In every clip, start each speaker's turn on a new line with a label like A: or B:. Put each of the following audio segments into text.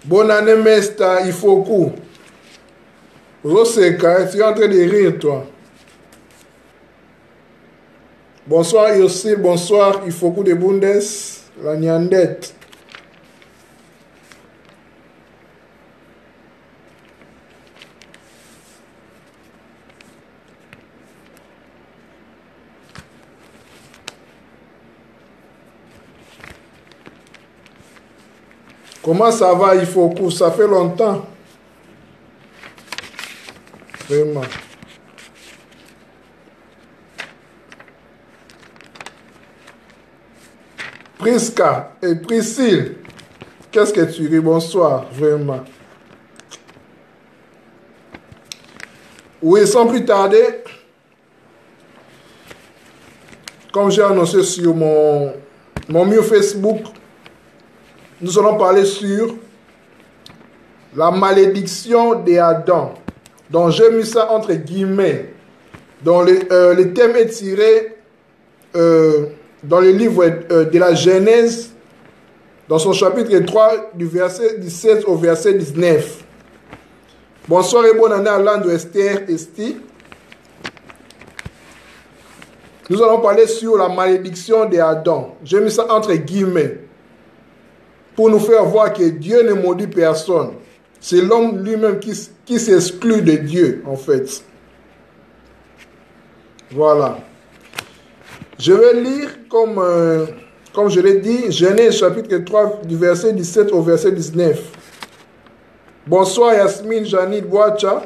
A: Bonne année, Mesta, il faut coup. Roseka, tu es en train de rire, toi. Bonsoir, Yossi, bonsoir, il faut coup de Bundes, la Nyandette. Comment ça va, il faut coup? Ça fait longtemps. Vraiment. Prisca et Priscille, qu'est-ce que tu ris? Bonsoir, vraiment. Oui, sans plus tarder, comme j'ai annoncé sur mon mur Facebook, nous allons parler sur la malédiction d'Adam. Donc, j'ai mis ça entre guillemets. Donc, le thème est tiré dans le livre de la Genèse, dans son chapitre 3, du verset 17 au verset 19. Bonsoir et bonne année à Lando Esther Esti. Nous allons parler sur la malédiction d'Adam. J'ai mis ça entre guillemets pour nous faire voir que Dieu ne maudit personne. C'est l'homme lui-même qui s'exclut de Dieu, en fait. Voilà. Je vais lire, comme je l'ai dit, Genèse chapitre 3, du verset 17 au verset 19. Bonsoir Yasmine, Janine, Boacha.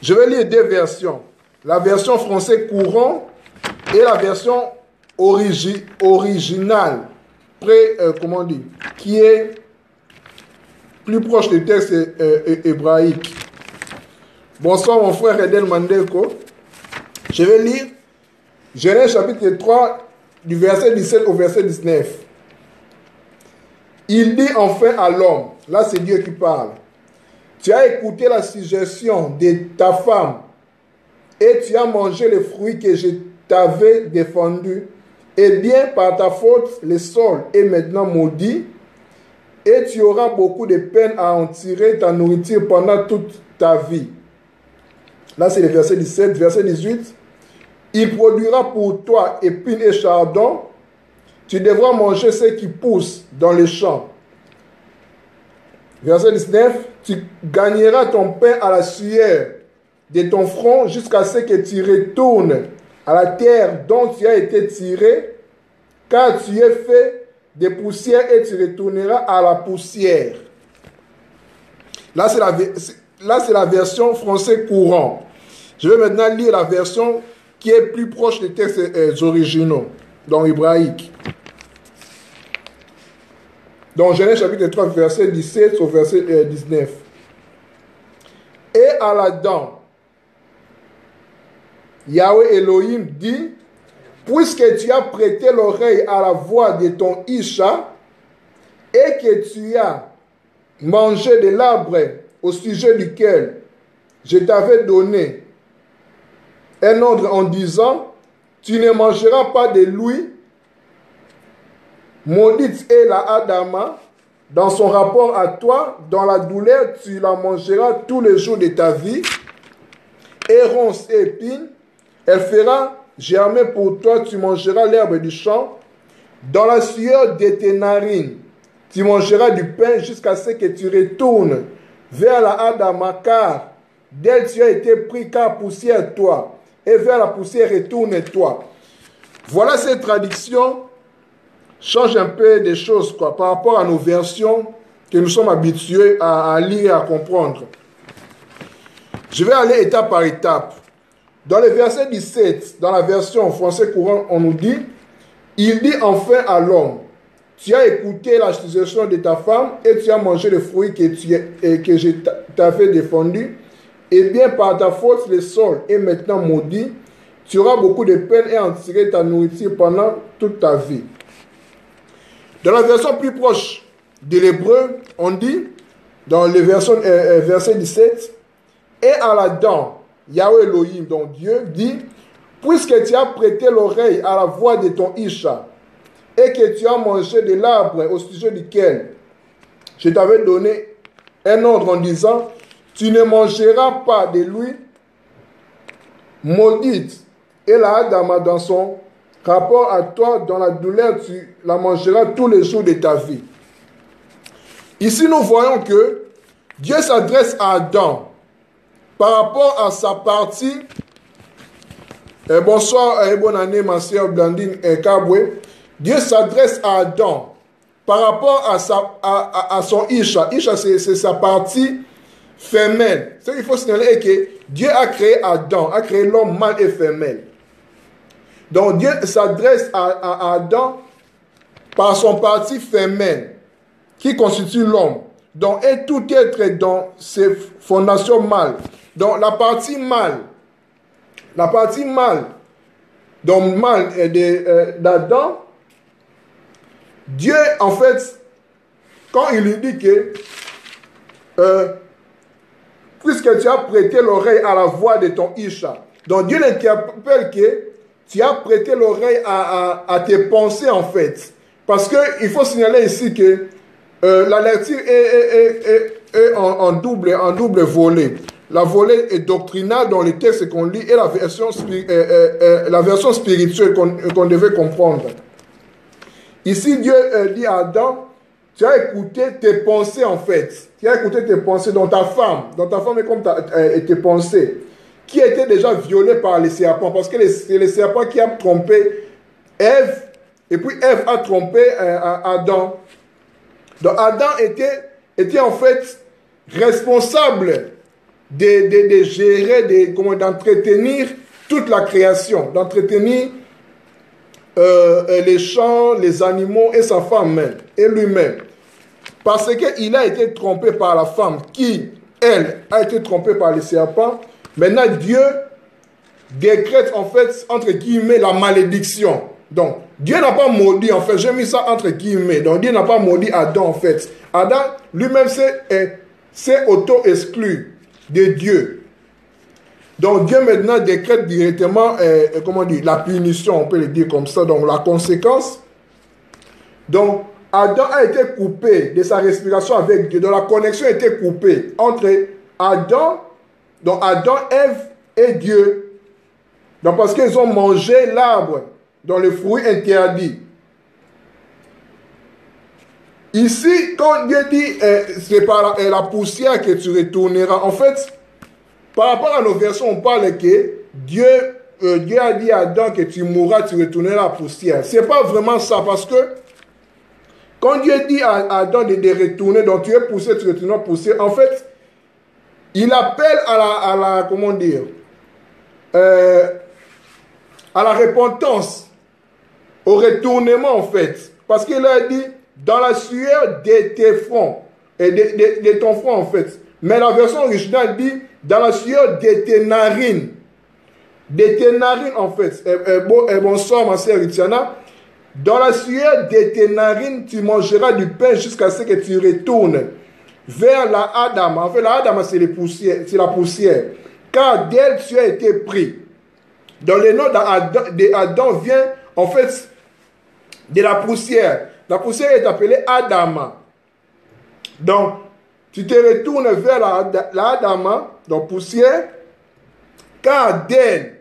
A: Je vais lire deux versions. La version français courant et la version originale, comment on dit, qui est plus proche du texte hébraïque. Bonsoir mon frère Edel Mandeko. Je vais lire Genèse chapitre 3 du verset 17 au verset 19. Il dit enfin à l'homme, là c'est Dieu qui parle, tu as écouté la suggestion de ta femme et tu as mangé les fruits que je t'avais défendus. Eh bien, par ta faute, le sol est maintenant maudit et tu auras beaucoup de peine à en tirer ta nourriture pendant toute ta vie. Là, c'est le verset 17, verset 18. Il produira pour toi épines et chardons. Tu devras manger ce qui pousse dans les champs. Verset 19. Tu gagneras ton pain à la sueur de ton front jusqu'à ce que tu retournes à la terre dont tu as été tiré, car tu es fait de poussière et tu retourneras à la poussière. Là, c'est la version français courant. Je vais maintenant lire la version qui est plus proche des textes originaux, dans l'hébraïque. Dans Genèse chapitre 3, verset 17 au verset 19. Et à l'Adam, Yahweh Elohim dit, puisque tu as prêté l'oreille à la voix de ton Isha et que tu as mangé de l'arbre au sujet duquel je t'avais donné un ordre en disant, tu ne mangeras pas de lui, maudite est la Adama, dans son rapport à toi, dans la douleur, tu la mangeras tous les jours de ta vie, et ronces et épines, elle fera germer pour toi, tu mangeras l'herbe du champ, dans la sueur de tes narines, tu mangeras du pain jusqu'à ce que tu retournes vers la Adama, car d'elle tu as été pris, car poussière toi, et vers la poussière retourne-toi. Voilà, cette traduction change un peu des choses par rapport à nos versions que nous sommes habitués à lire et à comprendre. Je vais aller étape par étape. Dans le verset 17, dans la version français courant, on nous dit, il dit enfin à l'homme, tu as écouté la suggestion de ta femme et tu as mangé le fruit que je t'avais défendu. Eh bien, par ta faute, le sol est maintenant maudit. Tu auras beaucoup de peine et en tirer ta nourriture pendant toute ta vie. Dans la version plus proche de l'hébreu, on dit, dans le verset 17, et à l'Adam, Yahweh Elohim, donc Dieu, dit, puisque tu as prêté l'oreille à la voix de ton Isha, et que tu as mangé de l'arbre au sujet duquel je t'avais donné un ordre en disant, tu ne mangeras pas de l'huile maudite. Et la Adama, dans son rapport à toi, dans la douleur, tu la mangeras tous les jours de ta vie. Ici, nous voyons que Dieu s'adresse à Adam par rapport à sa partie. Bonsoir et bonne année, ma soeur Blandine Kabwe. Dieu s'adresse à Adam par rapport à son Isha. Isha, c'est sa partie femelle. Ce qu'il faut signaler est que Dieu a créé Adam, a créé l'homme mâle et femelle. Donc Dieu s'adresse à Adam par son partie femelle qui constitue l'homme. Donc, et tout être dans ses fondations mâles. Donc la partie mâle, donc mâle d'Adam, Dieu, en fait, quand il lui dit que puisque tu as prêté l'oreille à la voix de ton Isha, donc Dieu l'interpelle que tu as prêté l'oreille à tes pensées, en fait. Parce qu'il faut signaler ici que la lecture est en double volet. La volée est doctrinale dans les textes qu'on lit et la version spirituelle qu'on devait comprendre. Ici, Dieu dit à Adam, tu as écouté tes pensées en fait. Tu as écouté tes pensées dans ta femme est comme tes pensées, qui étaient déjà violées par les serpents. Parce que c'est les serpents qui ont trompé Ève, et puis Ève a trompé Adam. Donc Adam était en fait responsable de gérer, d'entretenir toute la création, d'entretenir les champs, les animaux et sa femme même, et lui-même. Parce qu'il a été trompé par la femme qui, elle, a été trompée par les serpents. Maintenant, Dieu décrète en fait, entre guillemets, la malédiction. Donc, Dieu n'a pas maudit, en fait, j'ai mis ça entre guillemets. Donc, Dieu n'a pas maudit Adam, en fait. Adam, lui-même, s'est auto-exclu de Dieu. Donc, Dieu maintenant décrète directement, la punition, on peut le dire comme ça, donc la conséquence. Donc, Adam a été coupé de sa respiration avec Dieu. Donc, la connexion a été coupée entre Adam, Ève et Dieu. Donc, parce qu'ils ont mangé l'arbre dans le fruit interdit. Ici, quand Dieu dit c'est par la poussière que tu retourneras, en fait, par rapport à nos versions, on parle que Dieu a dit à Adam que tu mourras, tu retourneras à la poussière. Ce n'est pas vraiment ça, parce que quand Dieu dit à Adam de retourner, donc tu es poussé, tu retourneras à la poussière, en fait, il appelle à la repentance, au retournement en fait. Parce qu'il a dit, dans la sueur de tes fronts, et de ton front en fait. Mais la version originale dit, dans la sueur de tes narines. De tes narines en fait. Bonsoir ma sœur Ritiana. Dans la sueur de tes narines, tu mangeras du pain jusqu'à ce que tu retournes vers la Adama. En fait, la Adama, c'est la poussière. Car d'elle, tu as été pris. Dans le nom d'Adam vient, en fait, de la poussière. La poussière est appelée Adama. Donc, tu te retournes vers la Adama, donc poussière, car d'elle,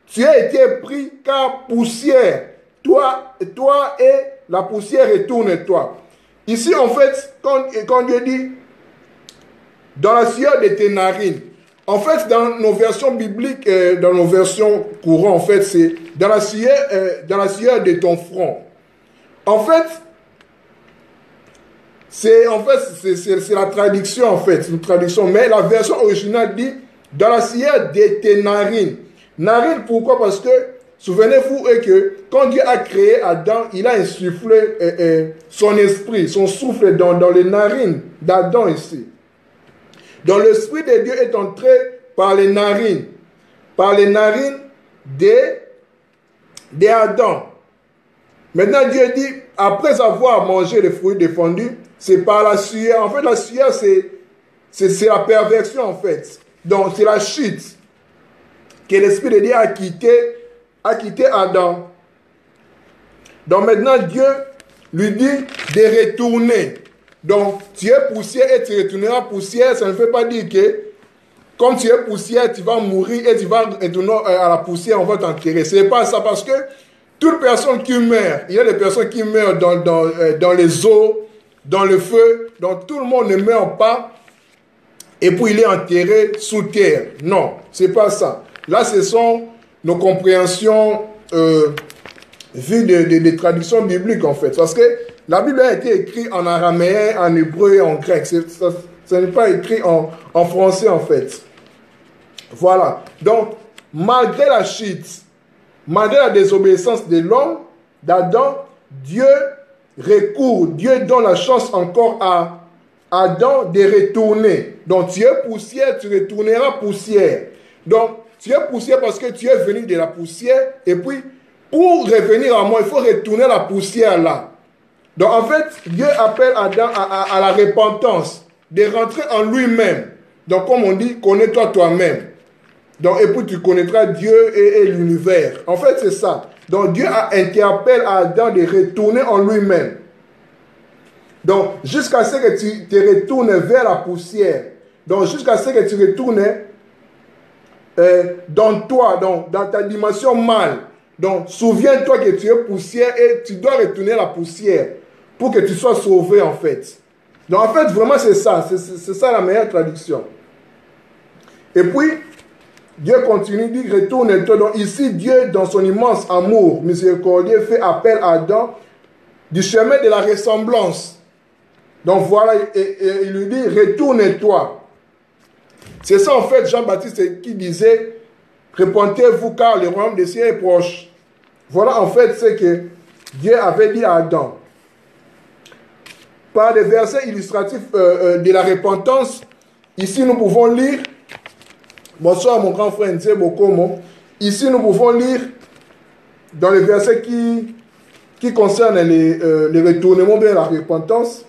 A: tu as été pris, car poussière, toi et la poussière retourne-toi. Ici, en fait, quand Dieu dit, dans la sueur de tes narines, en fait, dans nos versions bibliques, dans nos versions courantes, en fait, c'est dans la sueur de ton front. En fait, c'est la traduction, en fait, une traduction. Mais la version originale dit, dans la sueur de tes narines. Narines, pourquoi? Parce que, souvenez-vous que quand Dieu a créé Adam, il a insufflé son esprit, son souffle dans les narines d'Adam ici. Donc l'esprit de Dieu est entré par les narines d'Adam. Maintenant Dieu dit, après avoir mangé les fruits défendus, c'est par la sueur. En fait, la sueur, c'est la perversion, en fait. Donc c'est la chute que l'esprit de Dieu a quitté Adam. Donc maintenant Dieu lui dit de retourner. Donc, tu es poussière et tu retourneras poussière. Ça ne veut pas dire que, comme tu es poussière, tu vas mourir et tu vas retourner à la poussière, on va t'enterrer. Ce n'est pas ça, parce que toute personne qui meurt, il y a des personnes qui meurent dans les eaux, dans le feu. Donc, tout le monde ne meurt pas. Et puis, il est enterré sous terre. Non, ce n'est pas ça. Là, ce sont nos compréhensions vues des traductions bibliques, en fait. Parce que la Bible a été écrite en araméen, en hébreu et en grec. Ce n'est pas écrit en français, en fait. Voilà. Donc, malgré la chute, malgré la désobéissance de l'homme, d'Adam, Dieu donne la chance encore à Adam de retourner. Donc, tu es poussière, tu retourneras poussière. Donc, tu es poussière parce que tu es venu de la poussière. Et puis, pour revenir à moi, il faut retourner la poussière là. Donc, en fait, Dieu appelle Adam à la repentance, de rentrer en lui-même. Donc, comme on dit, connais-toi toi-même. Donc, et puis, tu connaîtras Dieu et l'univers. En fait, c'est ça. Donc, Dieu interpelle Adam de retourner en lui-même. Donc, jusqu'à ce que tu te retournes vers la poussière. Donc, jusqu'à ce que tu retournes dans toi, dans ta dimension mâle. Donc, souviens-toi que tu es poussière et tu dois retourner à la poussière pour que tu sois sauvé, en fait. Donc, en fait, vraiment, c'est ça. C'est ça la meilleure traduction. Et puis, Dieu continue, dit, retourne-toi. Donc, ici, Dieu, dans son immense amour miséricordieux, fait appel à Adam du chemin de la ressemblance. Donc, voilà, et il lui dit, retourne-toi. C'est ça, en fait, Jean-Baptiste qui disait, répentez-vous car le royaume des cieux est proche. Voilà, en fait, ce que Dieu avait dit à Adam. Par des versets illustratifs de la repentance, ici, nous pouvons lire, bonsoir mon grand frère Nze Bokomo, ici, nous pouvons lire dans les versets qui concernent les retournements vers la repentance.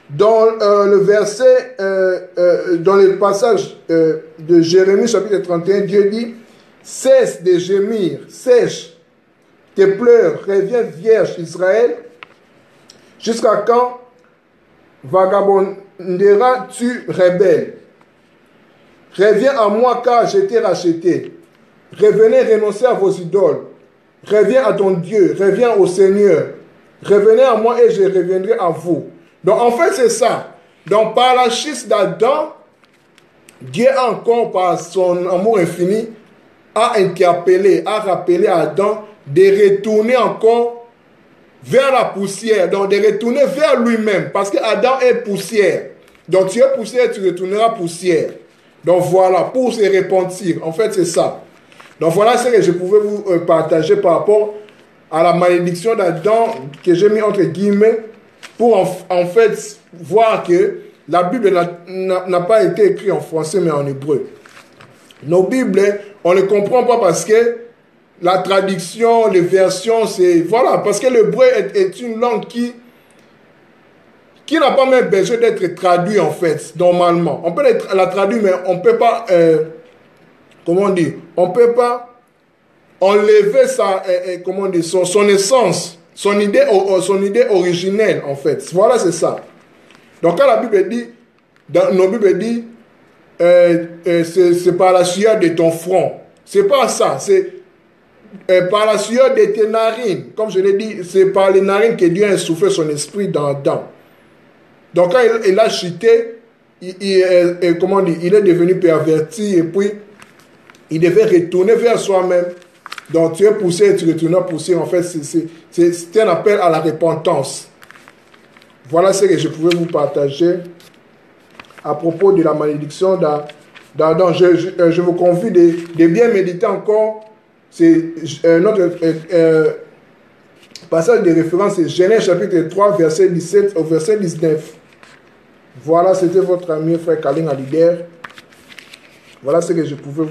A: Dans le verset, dans le passage de Jérémie chapitre 31, Dieu dit, cesse de gémir, sèche tes pleurs, reviens vierge Israël, jusqu'à quand vagabonderas-tu rebelle? Reviens à moi car je t'ai racheté. Revenez renoncer à vos idoles. Reviens à ton Dieu, reviens au Seigneur. Revenez à moi et je reviendrai à vous. Donc, en fait, c'est ça. Donc, par la chute d'Adam, Dieu encore, par son amour infini, a interpellé, a rappelé à Adam de retourner encore vers la poussière. Donc, de retourner vers lui-même. Parce que Adam est poussière. Donc, tu es poussière, tu retourneras poussière. Donc, voilà, pour se repentir. En fait, c'est ça. Donc, voilà ce que je pouvais vous partager par rapport à la malédiction d'Adam que j'ai mis entre guillemets, pour en fait voir que la Bible n'a pas été écrite en français mais en hébreu. Nos Bibles, on ne comprend pas parce que la traduction, les versions, c'est... Voilà, parce que l'hébreu est une langue qui n'a pas même besoin d'être traduite en fait, normalement. On peut la traduire mais on ne peut pas... comment on dit? On ne peut pas enlever son essence. Son idée originelle, en fait. Voilà, c'est ça. Donc, quand la Bible dit, dans nos Bibles dit, c'est par la sueur de ton front. C'est pas ça. C'est par la sueur de tes narines. Comme je l'ai dit, c'est par les narines que Dieu a soufflé son esprit dans Adam. Donc, quand il a chuté, il est devenu perverti et puis il devait retourner vers soi-même. Donc, tu es poussé et tu retournes pousser. En fait, c'est un appel à la repentance. Voilà ce que je pouvais vous partager à propos de la malédiction d'Adam. Je vous convie de bien méditer encore. C'est notre passage de référence, c'est Genèse chapitre 3, verset 17 au verset 19. Voilà, c'était votre ami frère Kaling Alider. Voilà ce que je pouvais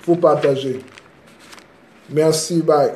A: vous partager. Merci, bye.